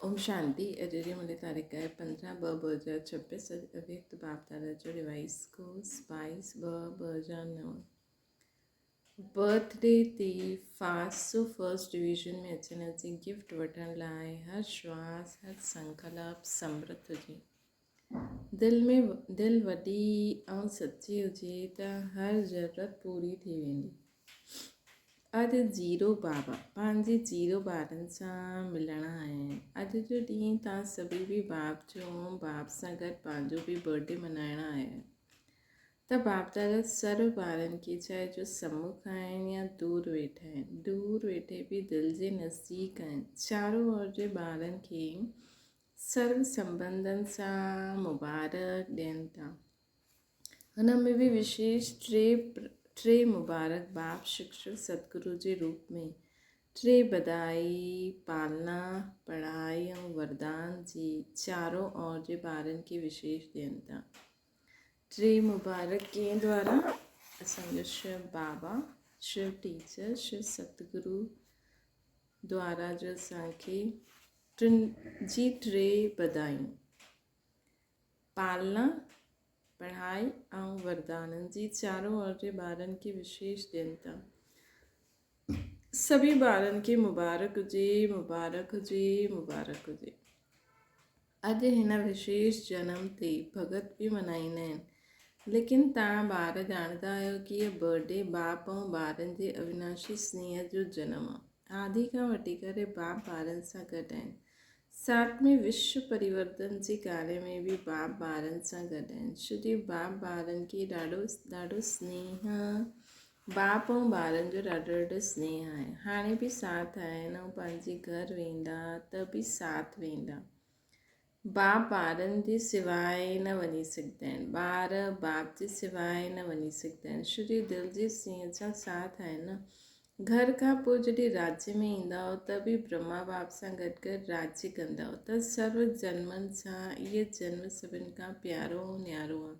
ओम शांति। अॼु जी मुंहिंजी तारीख़ आहे 15/2/2026। अव्यक्त बाप दादा जो डिवाइस कोर्स 22/2/2009। बर्थडे ते फास्ट फर्स्ट डिवीज़न में अचण जी गिफ्ट वठण लाइ हर श्वास हर संकल्प समृद्ध हुजे। दिल वॾी ऐं सची हुजे त हर ज़रूरत पूरी थी वेंदी। अॼु जीरो बाबा पंहिंजे जीरो ॿारनि सां मिलण आया आहिनि। अॼु जो ॾींहुं तव्हां सभी बि बाप सां गॾु पंहिंजो बि बर्थडे मल्हाइण आया आहियो। त बाप दादा सर्व ॿारनि खे चाहे जो सम्मुख आहिनि या दूर वेठा आहिनि, दूर वेठे बि दिलि जे नज़दीक आहिनि। चारों ओर जे ॿारनि खे सर्व संबंधनि सां मुबारक ॾियनि था। हुन में बि विशेष टे मुबारक बाप शिक्षक सतगुरु जे रूप में टे बधाई पालना पढ़ाई ऐं वरदान जी चारों ओर जे ॿारनि खे विशेष ॾियनि था। टे मुबारक कंहिं द्वारा? असांजो शिव बाबा, शिव टीचर, शिव सतगुरु द्वारा जो असांखे टिनि जी टे बधायूं पालना पढ़ाई ऐं वरदाननि जी चारों ओर जे ॿारनि खे विशेष ॾियनि था। सभी ॿारनि खे मुबारक हुजे, मुबारक हुजे, मुबारक हुजे। अॼु हिन विशेष जनम ते भगत बि मल्हाईंदा आहिनि, लेकिन तव्हां ॿार ॼाणंदा आहियो कि इहो बर्थडे बाप ऐं ॿारनि जे अविनाशी स्नेह जो जनम आहे। आदि खां वठी करे बाप ॿारनि सां गॾु आहिनि। साथ में विश्व परिवर्तन जे कार्य में बि बाप ॿारनि सां गॾु आहिनि। छोजी बाप ॿारनि खे ॾाढो स्नेह, बाप ऐं ॿारनि जो ॾाढो स्नेह आहे। हाणे बि साथ आहिनि ऐं पंहिंजे घर वेंदा त बि साथ वेंदा। बाप ॿारनि जे सिवाइ न वञी सघंदा आहिनि, ॿार बाप जे सिवाइ न वञी सघंदा आहिनि। छोजी दिलि जे स्नेह सां साथ आहिनि न। घर खां पोइ जॾहिं राज्य में ईंदा त बि ब्रह्मा बाप सां गॾु गॾु राज्य कंदा। त सर्व जन्मनि सां इहे जन्म सभिनि खां प्यारो ऐं न्यारो आहे।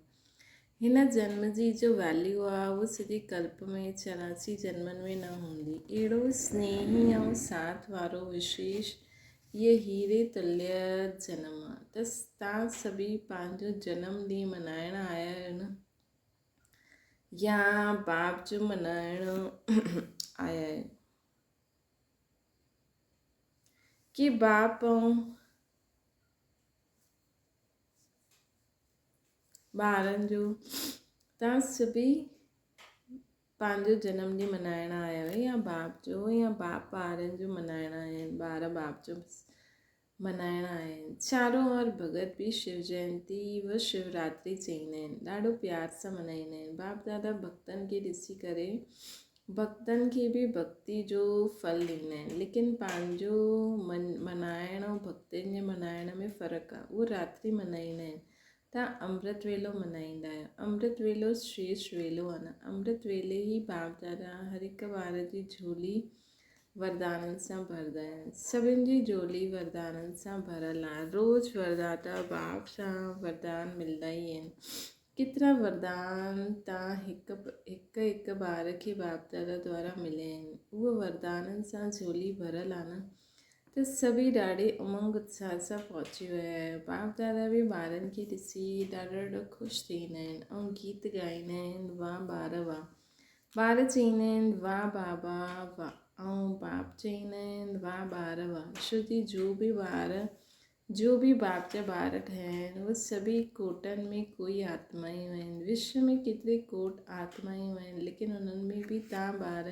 हिन जन्म जी जो वैल्यू आहे उहो सॼे कल्प में 84 जन्मनि में न हूंदी। अहिड़ो स्नेही ऐं साथ वारो विशेष इहे हीरे तुल्य जनम आहे। त तव्हां सभी पंहिंजो जनम ॾींहुं मल्हाइण आया आहियो न, या बाप जो मल्हाइण आया आहियो कि बाप ऐं ॿारनि जो तव्हां सभी पंहिंजो जनम ॾींहुं मल्हाइण आया आहियो या बाप जो, या बाप ॿारनि जो मल्हाइण आया आहिनि, ॿार बाप जो मल्हाइण आया आहिनि। चारों ओर भगत बि शिव जयंती व शिवरात्रि चईंदा आहिनि, ॾाढो प्यार सां मल्हाईंदा आहिनि। बाप दादा भक्तनि खे ॾिसी करे भक्तनि खे बि भक्ति जो फल ॾींदा आहिनि, लेकिन पंहिंजो मल्हाइण ऐं भक्तनि जे मल्हाइण में फ़र्क़ु आहे। उहो रात्रि मल्हाईंदा आहिनि, तव्हां अमृत वेलो मल्हाईंदा आहियो। अमृत वेलो श्रेष्ठ वेलो आहे न। अमृत वेले ई बाप दादा हर हिकु ॿार जी झोली वरदाननि सां भरंदा आहिनि। सभिनि जी झोली वरदाननि सां भरियलु आहे। रोज़ु वरदाता बाप सां वरदान मिलंदा ई आहिनि। केतिरा वरदान तव्हां हिकु ॿार खे बाप दादा द्वारा मिलिया आहिनि। उहो वरदाननि सां झोली भरियलु आहे न, त सभी ॾाढे उमंग उत्साह सां पहुची विया आहियो। बाप दादा बि ॿारनि खे ॾिसी ॾाढो ख़ुशि थींदा आहिनि ऐं गीत ॻाईंदा आहिनि, वाह ॿार वाह। ॿार चईंदा आहिनि वाह बाबा वाह, ऐं बाप चईंदा आहिनि वाह ॿार वाह। छोजी जो बि बाप जा ॿार ठहिया आहिनि उहे सभी कोटनि में कोई आत्मायूं आहिनि। विश्व में केतिरे कोट आत्मायूं आहिनि, लेकिन उन्हनि में बि तव्हां ॿार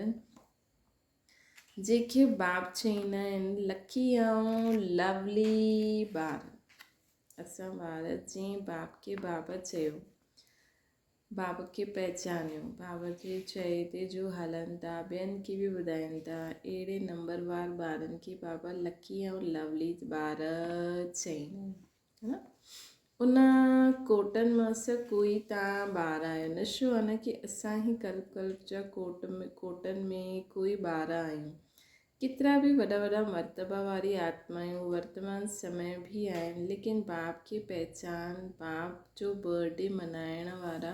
जंहिंखे बाप चईंदा आहिनि लकी ऐं लवली ॿार। असां ॿार जीअं बाप खे बाबा चयो, बाबा खे पहचानियो, बाबा जे चए ते जो हलनि था, ॿियनि खे बि ॿुधाइनि था, अहिड़े नंबरवार ॿारनि खे बाबा लकी ऐं लवली ॿार चईंदा आहिनि, है न। उन कोटनि मां स कोई तव्हां ॿार आहियो न। छो आहे न कि असां ई कल्प जा कोटनि में कोई ॿार आहियूं। केतिरा बि वॾा वॾा मर्तबा वारी आत्मायूं वर्तमान समय भी आहिनि, लेकिन बाप खे पहचान, बाप जो बर्थडे मल्हाइण वारा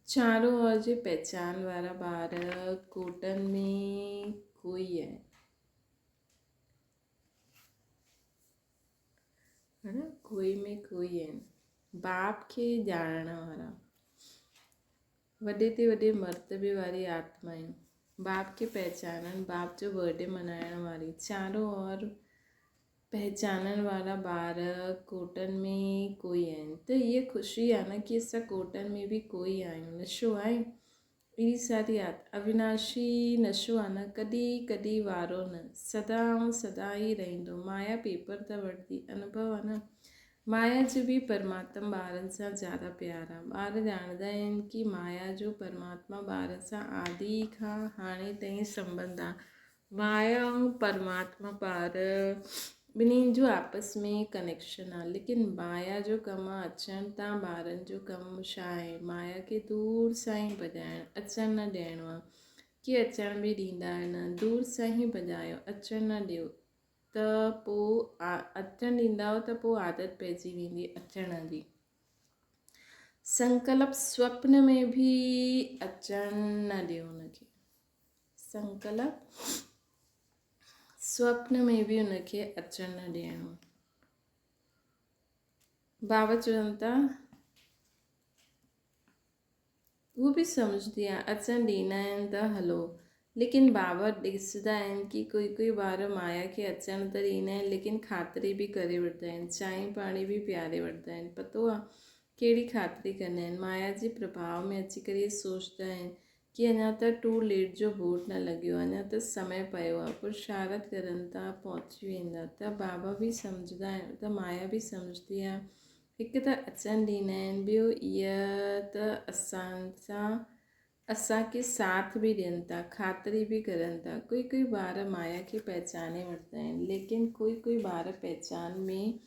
चारों ओर जे पहचान वारा ॿार कोटनि में कोई आहे। है न, कोई में कोई आहिनि बाप खे ॼाणण वारा, वॾे ते वॾे मर्तबे वारी आत्मायूं, बाप खे पहचाननि, बाप जो बर्थडे मल्हाइण वारी, चारों ओर पहचानण वारा ॿार कोटनि में कोई आहिनि। त इहा ख़ुशी आहे न की असां कोटनि में बि कोई आहियूं। नशो आहे अहिड़ी सारी अविनाशी नशो आहे न, कॾहिं कॾहिं वारो न, सदा ऐं सदा ई रहंदो। माया पेपर त वठंदी, अनुभव आहे न। माया जो बि परमात्मा ॿारनि सां ज़्यादा प्यार आहे। ॿार ॼाणंदा आहिनि की माया जो परमात्मा ॿारनि सां आदि खां हाणे ताईं संबंध आहे। माया ऐं परमात्मा ॿार ॿिन्हिनि जो आपस में कनेक्शन आहे, लेकिन माया जो कमु आहे अचणु। तव्हां ॿारनि जो कमु छा आहे? माया खे दूर सां ई भॼाइणु, अचणु न ॾियणो आहे। की अचण बि ॾींदा आहिनि, दूर सां ई भॼायो, अचणु न ॾियो। त पोइ अचणु ॾींदव त पोइ आदत पइजी वेंदी अचण जी। संकल्प स्वप्न में बि अचणु न ॾियो हुनखे। संकल्प स्वप्न में बि हुनखे अचणु न ॾियणो। बाबा चवनि था उहो बि सम्झंदी आहे, अचणु ॾींदा आहिनि त हलो, लेकिन बाबा ॾिसंदा आहिनि की कोई ॿार माया खे अचणु त ॾींदा आहिनि, लेकिन ख़ातिरी बि करे वठंदा आहिनि, चांहि पाणी बि पीआरे वठंदा आहिनि। पतो आहे कहिड़ी ख़ातिरी कंदा आहिनि? माया जे प्रभाव में अची करे सोचंदा आहिनि कि अञा त टू लेट जो बोर्ड न लॻियो, अञा त समय पियो आहे, पुरुषारथ करनि था, पहुची वेंदा। त बाबा बि सम्झंदा आहिनि, त माया बि सम्झंदी आहे। हिकु त अचणु ॾींदा आहिनि, ॿियो इहा त असांखे साथ बि ॾियनि था, ख़ातिरी बि करनि था। कोई ॿार माया खे पहचाने वठंदा आहिनि, लेकिन कोई ॿार पहचान में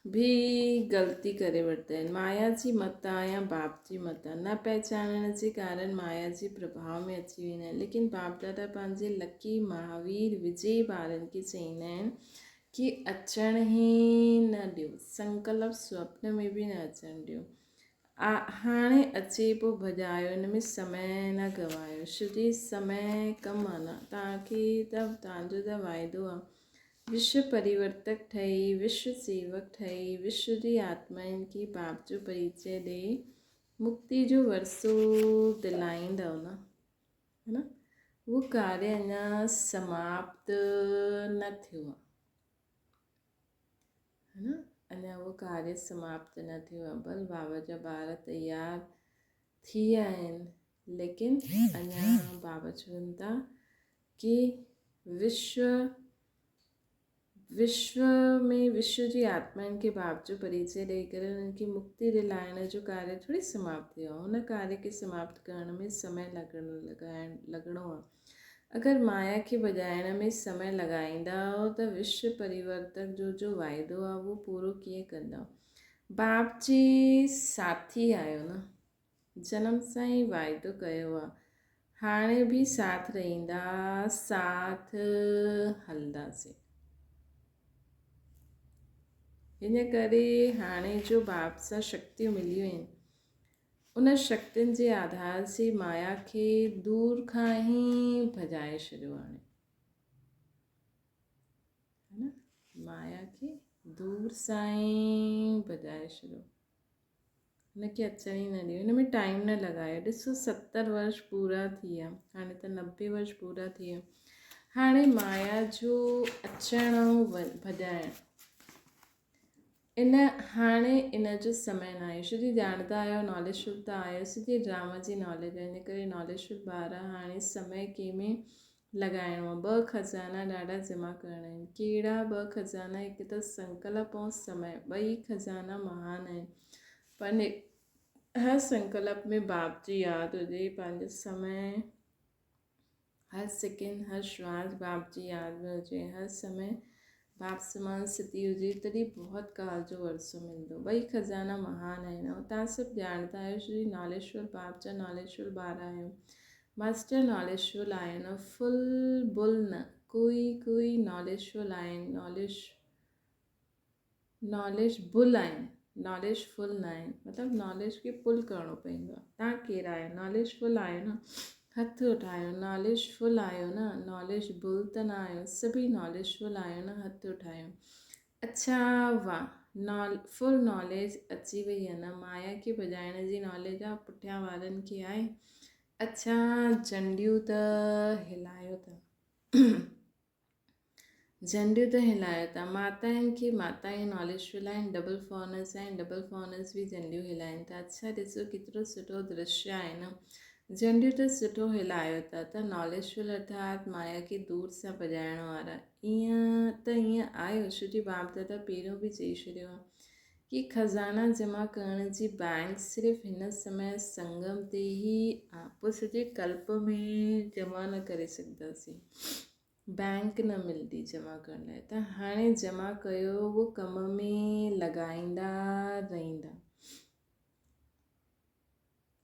भी ग़लती करे वठंदा आहिनि। माया जी मत आहे या बाप जी मत आहे, न पहचानण जे कारण माया जे प्रभाव में अची वेंदा आहिनि। लेकिन बाप दादा पंहिंजे लकी महावीर विजय ॿारनि खे चवंदा आहिनि कि अचणु ई न ॾियो, संकल्प स्वप्न में बि न अचणु ॾियो। हाणे अचे पोइ भॼायो, हिन में समय न गवायो। छो समय कमु आहे न, तव्हांजो त वाइदो आहे विश्व परिवर्तक ठही, विश्व सेवक ठही, विश्व जी आत्माउनि खे बाप जो परिचय ॾेई मुक्ति जो वरसो दिलाईंदव न, है न। उहो कार्य अञा समाप्त न थियो आहे, है न। अञा उहो कार्य समाप्त न थियो आहे। बल बाबा जा ॿार तयार थी विया आहिनि, लेकिन अञा बाबा चवनि था कि विश्व में विश्व जी आत्माउनि खे बाप जो परिचय ॾेई करे उन्हनि खे मुक्ति दिलाइण जो कार्य थोरी समाप्त थियो आहे। हुन कार्य खे समाप्त करण में समय लॻणो आहे। अगरि माया खे भॼाइण में समय लॻाईंदा त विश्व परिवर्तक जो वाइदो आहे उहो पूरो कीअं कंदा? बाप जी साथी आहियो न, जनम सां ई वाइदो कयो आहे, हाणे बि साथ रहंदा, साथ हलंदासीं। हिन करे हाणे जो बाप सां शक्तियूं मिलियूं आहिनि, उन शक्तियुनि जे आधार से माया खे दूर खां ई भॼाए छॾियो हाणे, है न। माया खे दूर सां ई भॼाए छॾियो, हुनखे अचण ई न ॾियो। हिन में टाइम न लॻायो। ॾिसो 70 वर्ष पूरा थी विया, हाणे त 90 वर्ष पूरा थी विया। हाणे माया जो अचणु ऐं भॼाइणु हाणे इन जो समय न आहे। छोकी ॼाणंदा आहियो नॉलेजफुल त आहियो, सिधी ड्रामा जी नॉलेज आहे, इन करे नॉलेजफुल ॿार हाणे समय कंहिंमें लॻाइणो आहे। 2 खज़ाना ॾाढा जमा करणा आहिनि। कहिड़ा 2 खज़ाना? हिकु त संकल्प ऐं समय, 2 खज़ाना महान आहिनि। पंहिंजे हर संकल्प में बाप जी यादि हुजे, पंहिंजो समय हर सेकेंड हर श्वास बाप जी यादि में हुजे, हर समय बाप समान स्थिति हुजे, तॾहिं बहुत काल जो वरसो मिलंदो। 2 खज़ाना महान आहिनि ऐं तव्हां सभु ॼाणंदा आहियो श्री नॉलेजफुल बाप जा नॉलेजफुल ॿार आहियो, मास्टर नॉलेजफुल आहिनि, फुल बुल न, कोई नॉलेजफुल आहिनि, नॉलेज बुल आहिनि, नॉलेजफुल न आहिनि। मतिलबु नॉलेज खे पुल करिणो पवंदो आहे। तव्हां कहिड़ा आहियो? नॉलेजफुल आहियो न, हथ उठायो। नॉलेजफुल आहियो न, नॉलेज बुल त न आहियो। सभई नॉलेजफुल आहियो न, हथ उठायो। अच्छा वाह, फुल नॉलेज अची वई आहे न। माया खे भॼाइण जी नॉलेज आहे, पुठियां वारनि खे आहे। अच्छा, झंडियूं त हिलायो था। झंडियूं त हिलायो था। माताउनि खे, माताऊं नॉलेजफुल आहिनि, डबल फॉर्नर्स आहिनि, डबल फॉर्नर्स बि झंडियूं हिलाइनि था। अच्छा ॾिसो केतिरो सुठो दृश्य आहे न। झंडियूं त सुठो हिलायो था त नॉलेजफुल अर्थात माया खे दूर सां भॼाइण वारा। ईअं त ईअं आहियो, छोजी बाप दादा पहिरियों बि चई छॾियो आहे कि खज़ाना जमा करण जी बैंक सिर्फ़ु हिन समय संगम ते ई आहे, पोइ सॼे कल्प में जमा न करे सघंदासीं। बैंक न मिलंदी जमा करण लाइ, त हाणे जमा कयो, उहो कम में लॻाईंदा रहंदा।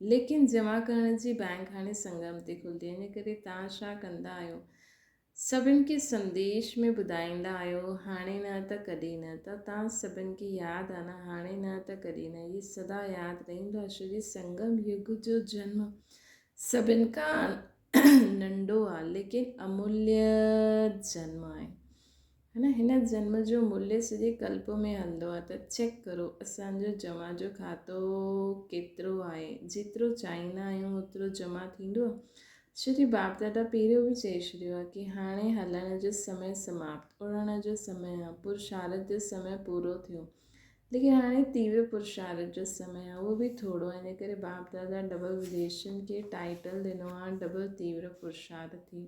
लेकिन जमा करण जी बैंक हाणे संगम ते खुलंदी, इन करे तव्हां छा कंदा आहियो, सभिनि खे संदेश में ॿुधाईंदा आहियो, हाणे न त कॾहिं न। त तव्हां सभिनि खे यादि आहे न, हाणे न त कॾहिं न, इहे सदा यादि रहंदो आहे, छोजी संगम युग जो जन्म सभिनि खां नंढो आहे लेकिन अमूल्य जन्म आहे, है न। हिन जन्म जो मूल्य सॼे कल्प में हलंदो आहे। त चेक करो असांजो जमा जो खातो केतिरो आहे। जेतिरो चाहींदा आहियूं ओतिरो जमा थींदो। छोजी बाप दादा पहिरियों बि चई छॾियो आहे कि हाणे हलण जो समय समाप्त, उड़ण जो समय आहे, पुरुषार्थ जो समय पूरो थियो। लेकिन हाणे तीव्र पुरुषार्थ जो समय आहे, उहो बि थोरो आहे। इन करे बाप दादा डबल विदेशन खे टाइटल ॾिनो आहे, डबल तीव्र पुरुषार्थी।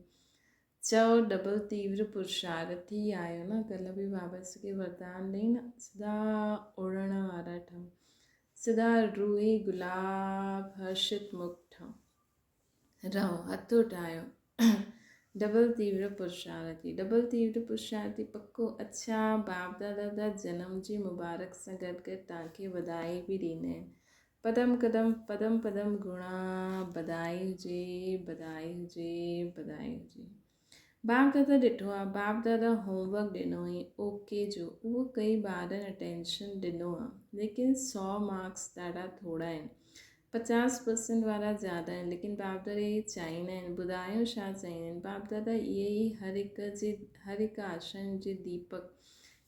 चओ डबल तीव्र पुरुषार्थी आहियो न। कल्ह बि बाबा खे वरदान ॾेई न, सदा उड़ण वारा ठहो, सदा रूही गुलाब हर्षित मुख रहो, हथ उठायो। डबल तीव्र पुरुषार्थी, डबल तीव्र पुरुषार्थी पक्को। अच्छा, बाप दादा जनम जी मुबारक सां गॾु गॾु तव्हांखे बधाई बि ॾींदा आहिनि। पदम पदम गुणा, बधाई हुजे, बधाई हुजे, बधाई हुजे। बाप दादा ॾिठो आहे, बाप दादा होमवर्क ॾिनो हुई ओके जो, उहो कई ॿारनि अटेंशन ॾिनो आहे, लेकिन 100 मार्क्स ॾाढा थोरा आहिनि, 50% वारा ज़्यादा आहिनि। लेकिन बाप दादा इहे चाहींदा आहिनि, ॿुधायो छा चाहींदा आहिनि बाप दादा, इहे ई हर हिकु आशाउनि जे दीपक,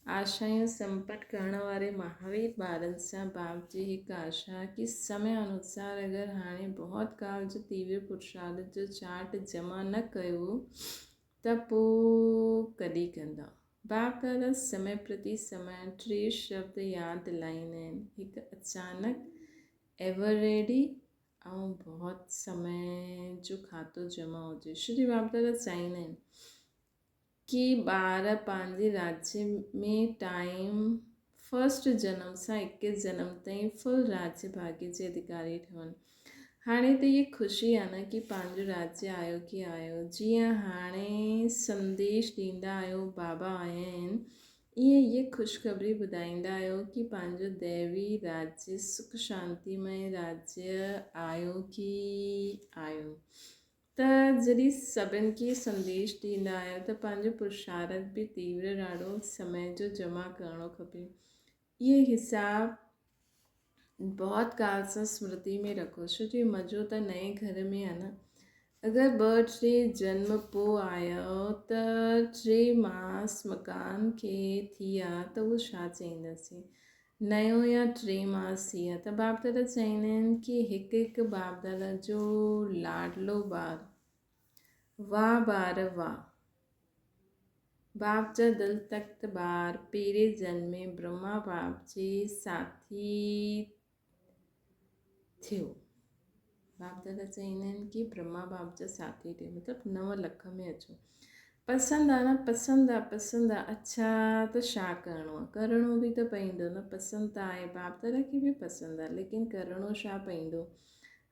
आशायूं संपट करण वारे महावीर ॿारनि सां बाप जी हिकु आशा कि समय अनुसार अगरि हाणे बहुत काल जो तीव्र पुरुषार्थ जो चार्ट जमा न कयो त पोइ कॾहिं कंदा। बाप दादा समय प्रति समय 3 शब्द यादि दिलाईंदा आहिनि, हिकु अचानक, एवर रेडी ऐं बहुत समय जो खातो जमा हुजे। श्री बाप दादा चाहींदा आहिनि कि ॿार पंहिंजे राज्य में टाइम फर्स्ट जनम सां 21 जनम ताईं फुल राज्य भाग्य जे अधिकारी ठहनि। हाणे त इहे ख़ुशी आहे न कि पंहिंजो राज्य आयो कि आयो। जीअं हाणे संदेश ॾींदा आहियो बाबा आया आहिनि, ईअं इहे ख़ुशख़बरी ॿुधाईंदा आहियो कि पंहिंजो दैवी राज्य सुख शांतिमय राज्य आयो कि आयो। त जॾहिं सभिनि खे संदेश ॾींदा आहियो त पंहिंजो पुरुषार्थ बि तीव्र ॾाढो समय जो जमा करिणो खपे। इहे हिसाब बहुत काल सां स्मृति में रखो, छोजी मज़ो त नए घर में आहे न। अगरि 2-3 जन्म पोइ आयो त 3 मास मकान खे थी विया त उहो छा चईंदासीं, नयो या 3 मास थी विया। त बाप दादा चाहींदा आहिनि कि हिकु हिकु बाप दादा जो लाडलो ॿार, वाह ॿार वाह, बाप जा दिल तख्त ॿार, पहिरें जन्म में ब्रह्मा बाप जे साथी थियो। बाप दादा चाहींदा आहिनि कि ब्रह्मा बाप जा साथी थियो, मतिलबु 9 लख में अचो। पसंदि आहे न, पसंदि आहे। अच्छा, त छा करिणो आहे, करिणो बि त पवंदो न। पसंदि त आहे, बाप दादा खे बि पसंदि आहे, लेकिन करिणो छा पवंदो।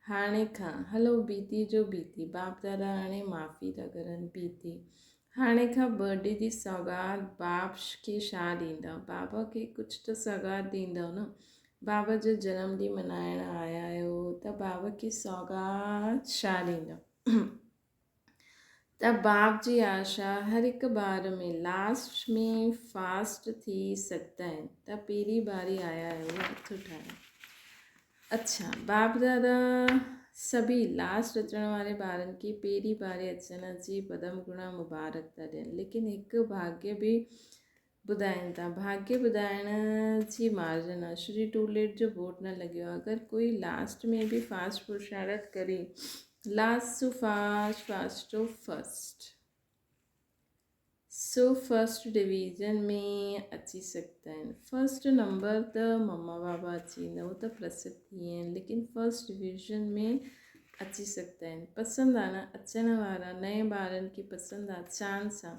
हाणे खां हलो बीती जो बीती, बाप दादा हाणे माफ़ी था करनि, बीती। हाणे खां बर्थडे जी सौगात बाप खे छा ॾींदा, बाबा खे कुझु त सौगात ॾींदव न। बाबा जो जनमु ॾींहुं मल्हाइण आया आहियो त बाबा खे सौगात छा ॾींदव। त बाप जी आशा हर हिकु ॿार में लास्ट में फास्ट थी सघंदा आहिनि। त पहिरीं बारी आया आहियो, हथ उठायो। अच्छा, बाप दादा सभी लास्ट अचण वारे ॿारनि खे पहिरीं बारी अचण जी पदम गुणा मुबारक था ॾियनि, लेकिन हिकु भाग्य बि ॿुधाइनि था। भाग्य ॿुधाइण जी मार्जन आहे। श्री टू लेट जो बोर्ड न लॻियो आहे। अगरि कोई लास्ट में बि फास्ट पुरुषार्थ करे, last to fast, fast to first, so first division में अची सघंदा आहिनि। फर्स्ट नंबर त मम्मा बाबा अची वेंदा, उहो त प्रसिद्ध थी विया आहिनि, लेकिन फर्स्ट डिवीज़न में अची सघंदा आहिनि। पसंदि आहे न, अचण वारा नए ॿारनि खे पसंदि आहे, चांस आहे।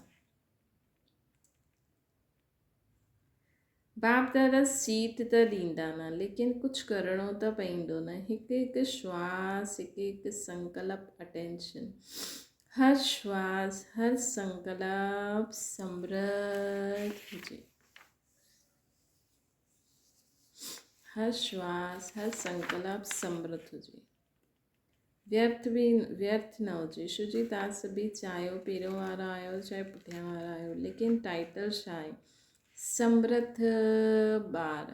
बाप दादा सीट त ॾींदा न, लेकिन कुझु करिणो त पवंदो न। हिकु हिकु श्वास, हिकु हिकु संकल्प, अटेंशन, हर श्वास, हर संकल्प समृद्ध हुजे। हर श्वास, हर संकल्प समृद्ध हुजे, व्यर्थ न हुजे। छो जी तव्हां सभी चाहियो, पहिरियों वारा आहियो चाहे पुठियां वारा आहियो, लेकिन टाइटल छा आहे? समृद्ध ॿार,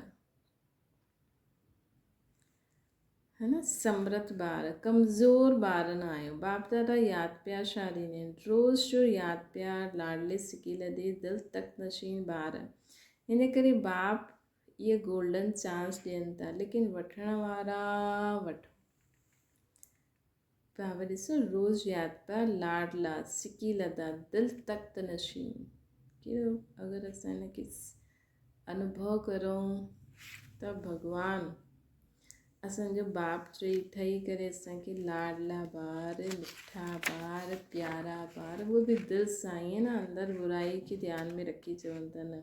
है न, समृद्ध ॿार, कमज़ोर ॿार न आहियो। बाप दादा यादि प्यार छा ॾींदा आहिनि? रोज़ जो यादि प्यार, लाडले सिकी लदे दिलि तक नशीन ॿार। हिन करे बाप इहे गोल्डन चांस ॾियनि था, लेकिन वठण वारा वठो। बाबा ॾिसो, रोज़ यादि प्यार, लाडला सिकी लदा दिलि तक नशीन। कहिड़ो अगरि असां हिनखे अनुभव करूं त भॻवानु असांजो बाप ठही करे असांखे लाडला ॿार, मिठा ॿार, प्यारा ॿार, उहो बि दिलि सां, ईअं न अंदरि बुराई खे ध्यान में रखी चवनि था न।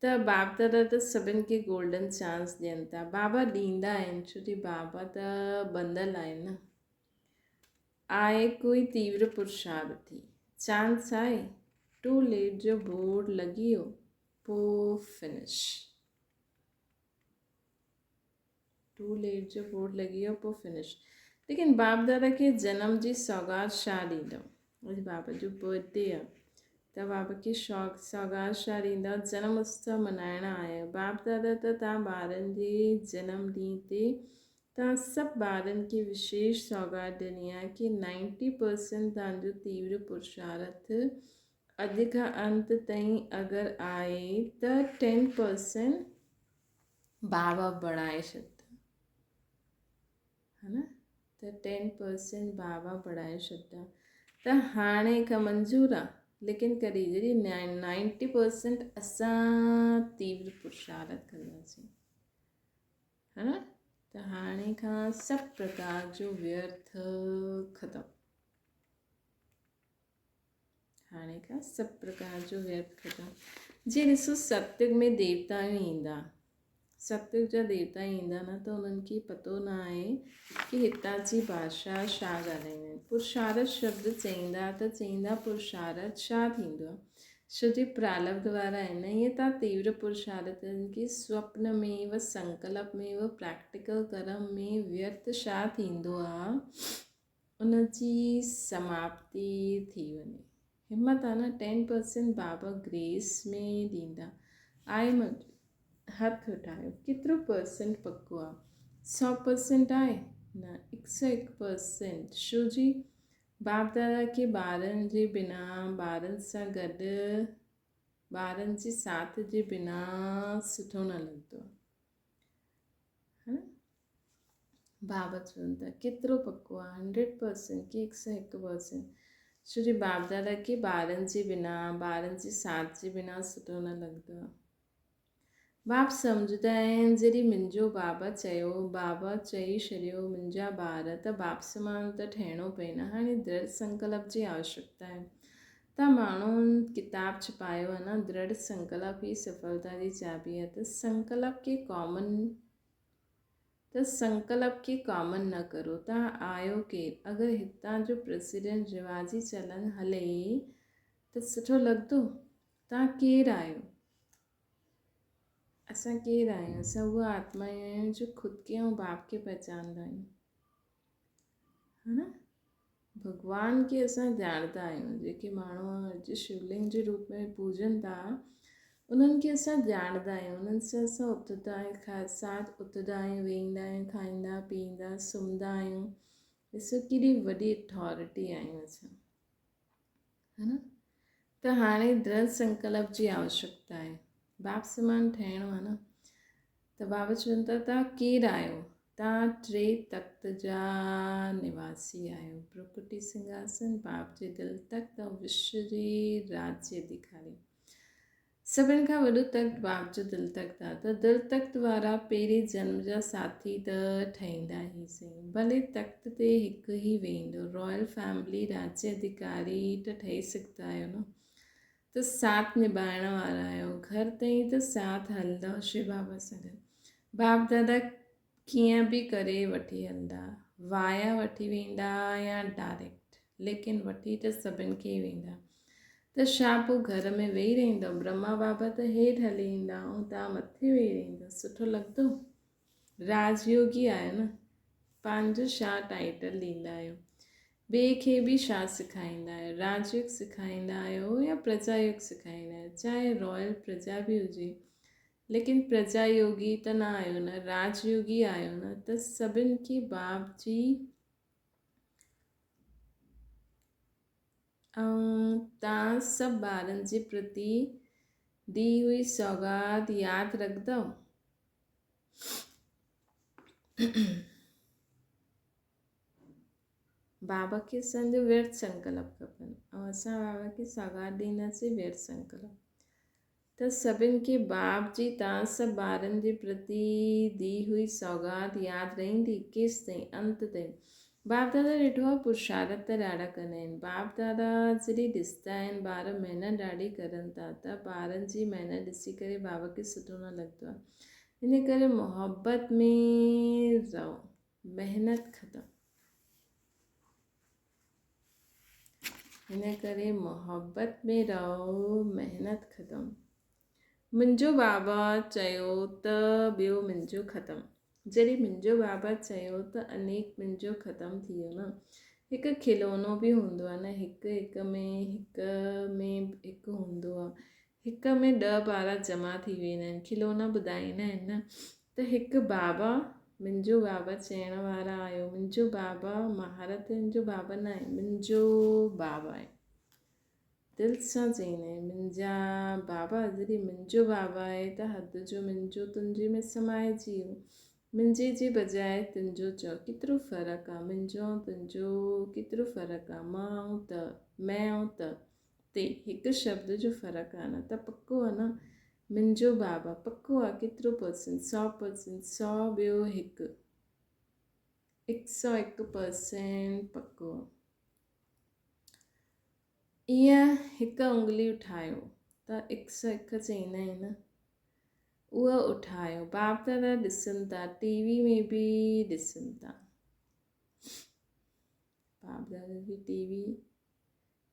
त बाप दादा त सभिनि खे गोल्डन चांस ॾियनि था। बाबा ॾींदा आहिनि, छो जी बाबा त बंधल आहिनि न। आहे कोई तीव्र पुरुषार्थी, चांस आहे, टू लेट जो बोर्ड लॻी वियो, पोइ फिनिश। टू लेट जो बोर्ड लॻी वियो, पोइ फिनिश। लेकिन बाप दादा खे जनम जी सौगात छा ॾींदव? अॼु बाबा जो बर्थडे आहे, त बाबा खे सौगात छा ॾींदव? जनम उत्सव मल्हाइण आहियो। बाप दादा त तव्हां ॿारनि जे जनम ॾींहं ते तव्हां सभु ॿारनि खे विशेष सौगात ॾिनी आहे कि 90% तव्हांजो तीव्र पुरुषार्थ अॼु खां अंत ताईं अगरि आहे त 10% बाबा बढ़ाए छॾंदा, है न, त 10% बाबा बढ़ाए छॾंदा। त हाणे खां मंज़ूर आहे, लेकिन कॾहिं जॾहिं 90% असां तीव्र पुरुषार्थ कंदासीं, है न, त हाणे खां सभु प्रकार जो व्यर्थ ख़तमु। हाणे खां सभु प्रकार जो व्यर्थ ख़तमु। जीअं ॾिसो, सत्युग में देवता ईंदा, सत्युग जा देवता ईंदा न, त उन्हनि खे पतो न आहे कि हितां जी भाषा छा ॻाल्हाईंदा आहिनि। पुरुषार्थ शब्द चईंदा त चईंदा पुरुषार्थ छा थींदो आहे? छो जी प्रारब्ध वारा आहिनि। ईअं तव्हां तीव्र पुरुषार्थनि खे स्वप्न में व संकल्प में व प्रैक्टिकल कर्म में व्यर्थ छा थींदो आहे, उनजी समाप्ति थी वञे। हिम्मत आहे न। 10% बाबा ग्रेस में ॾींदा। आहे हथ उठायो, केतिरो परसेंट पको आहे? 100% आहे न, 101%। छो जी बाप दादा खे ॿारनि जे बिना, ॿारनि सां गॾु, ॿारनि जे साथ जे बिना सुठो न लॻंदो आहे, है न। बाबा चवनि था केतिरो पको आहे? 100% कि 101%। छो जी बाप दादा खे ॿारनि जे बिना, ॿारनि जे साथ जे बिना सुठो न लॻंदो आहे। बाप सम्झंदा आहिनि जॾहिं मुंहिंजो बाबा चयो, बाबा चई छॾियो मुंहिंजा ॿार, त बाप समान त ठहिणो पए न। हाणे दृढ़ संकल्प जी आवश्यकता आहे। त माण्हुनि किताब छपायो आहे न, दृढ़ संकल्प ही सफलता जी चाबी आहे। त संकल्प खे कॉमन न करो। तव्हां आहियो केरु? अगरि हितां जो प्रेसिडेंट रिवाजी चलन हले त सुठो लॻंदो? तव्हां केरु आहियो? असां केरु आहियूं? असां उहा आत्मा आहियूं जो ख़ुदि खे ऐं बाप खे पहचानंदा आहियूं, है न। भॻवान खे असां ॼाणंदा आहियूं। जेके माण्हू अॼु शिवलिंग जे रूप में पूजनि था, उन्हनि खे असां ॼाणंदा आहियूं। उन्हनि सां असां उथंदा आहियूं, साथ उथंदा आहियूं, वेहींदा आहियूं, खाईंदा पीअंदा सुम्हंदा आहियूं। ॾिसो केॾी वॾी अथॉरिटी आहियूं असां, है न। त हाणे दृढ़ संकल्प जी आवश्यकता आहे। बाप समान ठहिणो आहे न। त बाबा चवनि था तव्हां केरु आहियो? तव्हां 3 तख़्त जा निवासी आहियो। प्रकृति सिंघासन, बाप जे दिलि तख़्त ऐं विश्व जे राज जे अधिकारी। सभिनि खां वॾो तख़्त बाप जो दिलि तख़्त आहे। त दिलि तख़्त वारा पहिरें जन्म जा साथी त ठहींदा ई सही, भले तख़्त ते हिकु ई वेंदो। रॉयल फैमिली राज्य अधिकारी त ठही सघंदा आहियो न। त साथ निभाइण वारा आहियो। घर ताईं त साथ हलंदव शिव बाबा सां गॾु। बाप दादा कीअं बि करे वठी हलंदा, वाया वठी वेंदा या डायरेक्ट, लेकिन वठी त सभिनि खे वेंदा। त छा पोइ घर में वेही रहंदव? ब्रह्मा बाबा त हेठि हली ईंदा ऐं तव्हां मथे वेही रहंदव, सुठो लॻंदो? राजयोगी आहियो न, पंहिंजो छा टाइटल ॾींदा आहियो? ॿिए खे बि छा सेखारींदा आहियो? राजयोग सेखारींदा आहियो या प्रजा योग सेखारींदा आहियो? चाहे रॉयल प्रजा बि हुजे, लेकिन प्रजा योगी त न आहियो न, राजयोगी आहियो न। त सभिनि खे बाप जी ऐं तव्हां सभु ॿारनि जे प्रति दी हुई सौगात यादि रखंदव? बाबा खे असांजो व्यर्थ संकल्प खपनि ऐं असां बाबा खे सौगात ॾींदासीं व्यर्थ संकल्प। त सभिनि खे बाप जी तव्हां सभु ॿारनि जे प्रति दी हुई सौगात यादि रहंदी केसि ताईं? अंत ताईं। बाप दादा ॾिठो आहे पुरुषार्थ त ॾाढा कंदा आहिनि। बाप दादा जॾहिं ॾिसंदा आहिनि ॿार महिनत ॾाढी करनि था, त ॿारनि जी महिनत ॾिसी करे बाबा खे सुठो न लॻंदो आहे। हिन करे मोहबत में रहो, महिनत ख़तमु। हिन करे मोहबत में रहो, महिनत ख़तमु। मुंहिंजो बाबा चयो त ॿियो मुंहिंजो ख़तमु। जॾहिं मुंहिंजो बाबा चयो त अनेक मुंहिंजो ख़तमु थी वियो न। हिकु खिलौनो बि हूंदो आहे न, हिक में हिकु हूंदो आहे, हिक में 10-12 जमा थी वेंदा आहिनि। खिलौना ॿुधाईंदा आहिनि न। त हिकु बाबा, मुंहिंजो बाबा चइण वारा आहियो। मुंहिंजो बाबा महारतुनि जो बाबा न आहे, मुंहिंजो बाबा आहे। दिलि सां चईंदा आहिनि मुंहिंजा बाबा। जॾहिं मुंहिंजो बाबा आहे त हद जो मुंहिंजो तुंहिंजे में समाइजी वियो। मुंहिंजे जे बजाए तुंहिंजो चओ, केतिरो फ़र्क़ु आहे? मुंहिंजो ऐं तुंहिंजो केतिरो फ़र्क़ु आहे? मां ऐं त, मैं ऐं त ते हिकु शब्द जो फ़र्क़ु आहे न। त पको आहे न मुंहिंजो बाबा, पको आहे। केतिरो %? 100%। 100 ॿियो हिकु, 101% पको आहे। ईअं हिकु उंगली उठायो त 101 चईंदा आहिनि न, उहा उठायो। बाप दादा ॾिसनि था, टीवी में बि ॾिसनि था। बाप दादा जी टीवी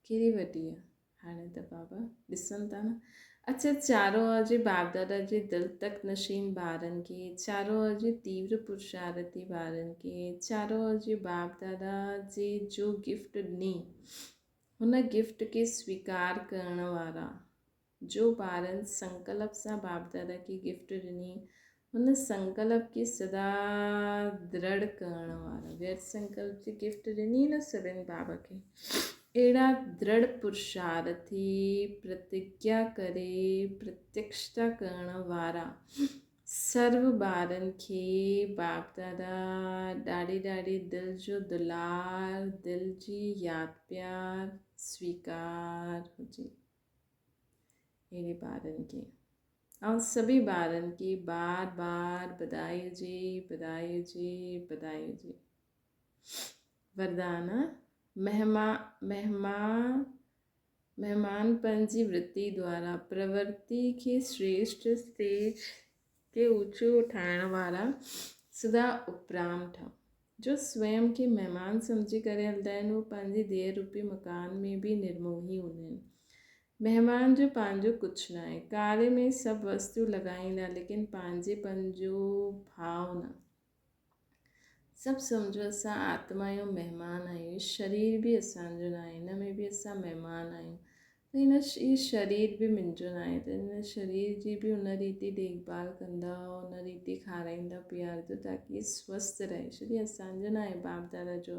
कहिड़ी वॾी आहे हाणे त बाबा ॾिसनि था न। अच्छा, चारो ओर जे बाप दादा जे दिलि तक नशीन ॿारनि खे, चारो ओर जे तीव्र पुरुषार्थी ॿारनि खे, चारो ओर जे बाप दादा जे जो गिफ्ट ॾिनी, हुन गिफ्ट खे स्वीकार करण वारा, जो ॿारनि संकल्प सां बाप दादा खे गिफ्ट ॾिनी, हुन संकल्प खे सदा दृढ़ करण वारा। व्यर्थ संकल्प जी गिफ्ट ॾिनी न सभिनि बाबा खे। अहिड़ा दृढ़ पुरुषार्थी, प्रतिज्ञा करे प्रत्यक्षता करण वारा सर्व ॿारनि खे बाप दादा ॾाढी दिलि जो दुलार, दिलि जी यादि प्यार स्वीकार हुजे। अहिड़े ॿारनि खे ऐं सभी ॿारनि खे बार बार बधाई हुजे, बधाई हुजे, बधाई हुजे। वरदान: मेहमानपन जी वृत्ति द्वारा प्रवृत्ति खे श्रेष्ठ स्टेज के ऊंचो उठाइण वारा सदा उपराम ठहो। जो स्वयं खे महिमान सम्झी करे हलंदा आहिनि, उहे पंहिंजे देह रूपी मकान में बि निर्मोही हूंदा आहिनि। महिमान जो पंहिंजो कुझु न आहे। कार्य में सभु वस्तु लॻाईंदा, लेकिन पंहिंजेपन जो भाव न। सभु सम्झो असां आत्मा जो महिमान आहियूं। शरीर बि असांजो न आहे, हिन में बि असां महिमान आहियूं। त हीउ शरीर बि मुंहिंजो न आहे, त हिन शरीर जी बि हुन रीति देखभाल कंदा, हुन रीति खाराईंदा पीआरींदा ताकी स्वस्थ रहे। शरीर असांजो न आहे, बाप दादा जो।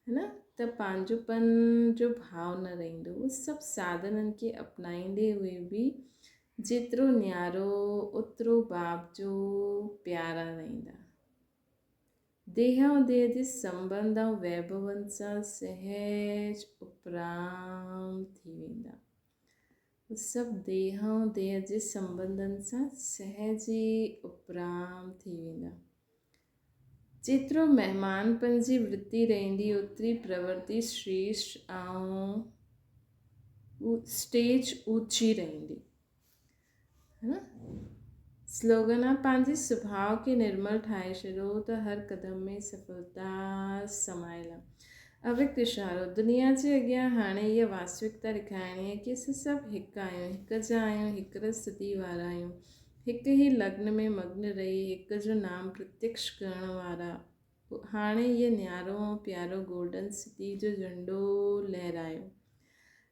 है न, त पंहिंजोपन जो भाव न रहंदो। सभु साधननि खे अपनाईंदे हुए बि जेतिरो न्यारो ओतिरो बाप जो प्यारा रहंदा। देह ऐं देह जे संबंध ऐं वैभवनि सां सहज उपराम थी वेंदा। सभु देह ऐं देह जे संबंधनि सां सहज ई उपराम थी वेंदा। जेतिरो महिमानपन जी वृत्ति रहंदी ओतिरी प्रवृत्ति श्रेष्ठ ऐं स्टेज ऊची रहंदी, है न। स्लोगन आहे, पंहिंजे सुभाउ खे निर्मल ठाहे छॾियो त हर क़दम में सफलता समायल आहे। अव्यक्त इशारो, दुनिया जे अॻियां हाणे इहा वास्तविकता ॾेखारणी आहे कि असां सभु हिकु आहियूं, हिक जा आहियूं, हिक स्थिति वारा आहियूं, हिकु ई लग्न में मग्न रही हिक जो नाम प्रत्यक्ष करण वारा। हाणे इहो न्यारो ऐं प्यारो गोल्डन सिटी जो झंडो लहरायो।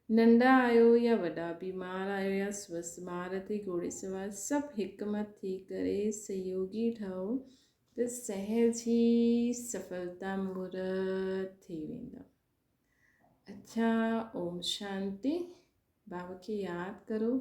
नंढा आहियो या वॾा, बीमार आहियो या स्वस्थ, मार ते घोड़े सवार, सभु हिकमत थी करे सहयोगी ठहो त सहज ई सफलता मुहूर्त थी वेंदा। अच्छा, ओम शांति। बाबा खे यादि करो।